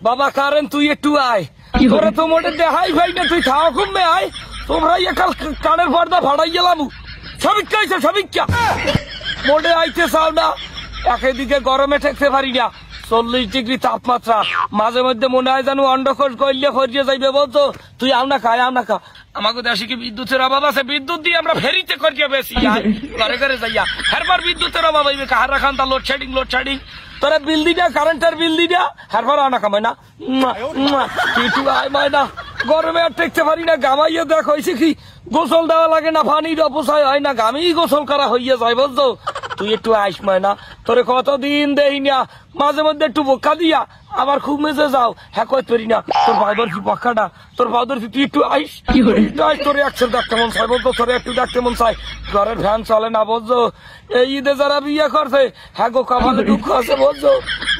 বাবা কারেন তুই একটু আয়, তোরে তো মোটে দেখাই ভাই না, তুই খাওয়া কমবে আয়। তোমরা একাল কানের পর্দা ভাড়াই গেলাম, সবিক্ষা হয়েছে সবিক্ষা মোটে আইতে চাও না। একদিকে গরমে ঠেকতে পারি না, 40 ডিগ্রি তাপমাত্রা, মাঝে মধ্যে মনে হয় যেন অন্ডকোষ করলে খরিয়ে যাইবে। বলতো তুই আও না খায়, আও না খা। আমাকে দেশে কি বিদ্যুতের অভাব আছে? বিদ্যুৎ দিয়ে আমরা ফেরিতে করিয়ে বেশি ঘরে ঘরে যাইয়া, হেরবার বিদ্যুতের অভাব হইবে। কাহারা খান তা লোডশেডিং তোরা বিল দিটা, কারেন্টের বিল দিটা, হেরবার আনা কামাই না। একটু আয় ময়না, গরমে আর টেকতে পারি না। গামাইয়ে দেখ হয়েছে কি, গোসল দেওয়া লাগে না, পানির অপচয় হয় না, গামেই গোসল করা হইয়া যায়। বুঝতো তুই একটু আইস ময়না, তোরে কতদিন দেই না, মাঝে মধ্যে একটু বোকা দিয়া আবার খুব মেজে যাও। হ্যাঁ কই পারি না, তোর ভাউদর কি পক্ষাটা, তোর ভাউদর কি, তুই একটু আইস। তোরে একশো ডাকতে মন চাই, বলতো তোরে একটু ডাকতে মন চাই। ঘরের ফ্যান চলে না, বুঝছো। এই ঈদে যারা বিয়ে করছে, হ্যাঁ গো কপালে দুঃখ আছে, বুঝছো।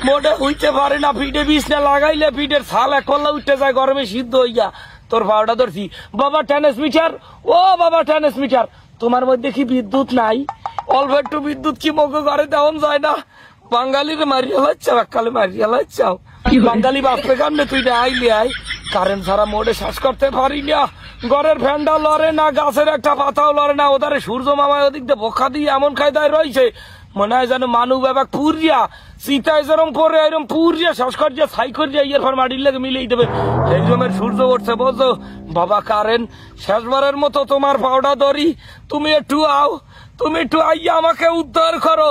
মোটে উঠতে পারে না, পিঠে বিছনা লাগাইলে পিঠের ছাল এক পাল্লা উঠতে যায়, গরমে সিদ্ধ হইয়া। তোর ভাওটা ধরছি। বাবা ট্রান্সমিটার, ও বাবা ট্রান্সমিটার, তোমার মধ্যে কি বিদ্যুৎ নাই? অল্প একটু বিদ্যুৎ কি মগে ঘরে দেওয়া যায় না? বাঙালির মারিয়া লাচ্ছাও, এককালে মারিয়া লাচ্ছাও। বাঙালি বাঁচবে কামনে, তুই আইলে আয়। কারেন্ট ছাড়া মোড়ে শ্বাস করতে পারি না, ঘরের ফ্যানটা লড়ে না, গাছের একটা পাতাও লড়ে না। ওদারে সূর্য মামায় ওদিক দিয়ে বোকা দিয়ে এমন কায়দায় রয়েছে, মনে হয় যেন মানুষ ব্যাপার পুরিয়া সীতায় যেরম করে এরম পুরিয়া শ্বাস করিয়া ছাই করিয়া ইয়ের পর মাটির লেগে মিলিয়ে দেবে। এই রকমের সূর্য উঠছে, বুঝছো। বাবা কারেন্ট, শেষবারের মতো তোমার পাউডা ধরি, তুমি একটু আও, তুমি একটু আইয়া আমাকে উদ্ধার করো,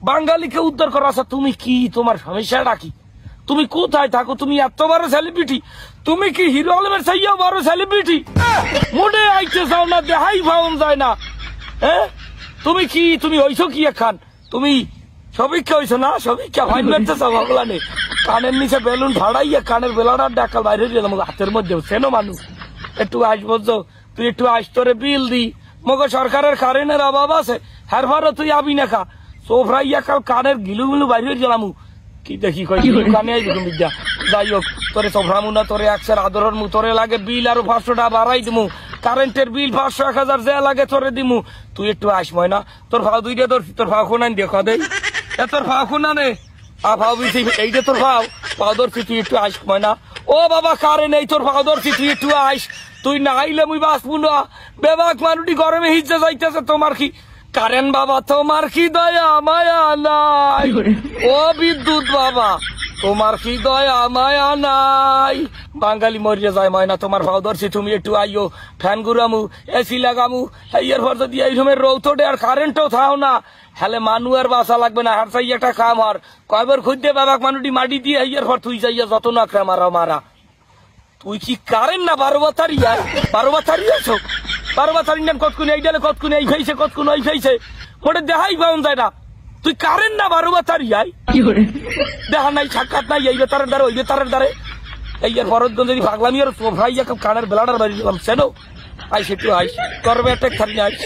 বাঙালিকে উদ্ধার করো। আচ্ছা তুমি কি, তোমার সমস্যাটা কি? তুমি কোথায় থাকো? তুমি এত বড় সেলিব্রিটি, তুমি কি হিরো আলমের চাইয়া বড় সেলিব্রিটি? মোটে আইতে চাও না, দেখাই পাওয়া যায় না। হ্যাঁ তুমি কি, তুমি হইছো কি এখান? তুমি সবিক্ষা হইছো না? সবিক্ষা ফাইন মারতে চাও ভগলানে, কানের নিচে বেলুন ফাড়াইয়া কানের বেলাটা ডাকাল বাইরে দিয়ে হাতের মধ্যে সেনো মানুষ। একটু আস, বুঝছো। তুই একটু আস, তোরে বিল দি। মগো সরকারের কারেন্টের অভাব আছে, হেরফারও তুই আবি না খা। সোফরাইয়া কাল কানের গিলু মিলু বাইরে গেলাম কি দেখি কই কানে আই দেখুন বিদ্যা। যাই হোক, তোরে সোফরামু না, তোরে একশের আদরের মু, তোরে লাগে বিল আরো 500 টাকা বাড়াই দিমু, কারেন্টের বিল 500 1000 যা লাগে তোরে দিমু। তুই একটু আস ময়না, তোর ভাও দুইটা, তোর ভাও কোনান দিয়ে খদে, এ তোর ভাও কোনা নে, আ ভাও বিছি এইটা তোর ভাও ভাও ধরছি, তুই একটু আস ময়না। ও বাবা কারেন্ট, এই তোর ভাও ধরছি, তুই একটু আস। তুই না আইলে মুই বাঁচবো না। বেবাক মানুষটি গরমে হিজে যাইতেছে, তোমার কি কারেন্ট বাবা, তোমার কি দয়া মায়া নাই? ও বিদ্যুৎ বাবা, তোমার কি দয়া মায়া নাই? বাঙালি মরিয়া যায় ময়না, তোমার ভাও ধরছি, তুমি একটু আইও। ফ্যান ঘুরামু, এসি লাগামু, এর পর যদি এই রুমের রৌতটে আর কারেন্টও থাও না, হলে মানু আর বাসা লাগবে না। হার চাই একটা কাম আর কয়বার খুঁজতে বাবাক মানুষটি মাটি দিয়ে এর পর তুই যাইয়া যত না মারা। তুই কি কারেন্ট না 12 বাতারি? 12 বাতারি আছো? 12 বাতারি নাম কতক্ষণ এই ডালে, কতক্ষণ এই ফেইছে, কতক্ষণ ওই ফেইছে, ওটা দেখাই পাওয়া যায় না। তুই কারেন্ট না 12 বাতারি আই? দেখা নাই, সাক্ষাৎ নাই, এই বেতারের দ্বারে ওই বেতারের দ্বারে। এই এর পরের দিন যদি ভাগলামি আর ভাই কানের বেলাটার বাড়ি দিলাম সেনো আইস, একটু আইস, করবে একটা খালি আইস।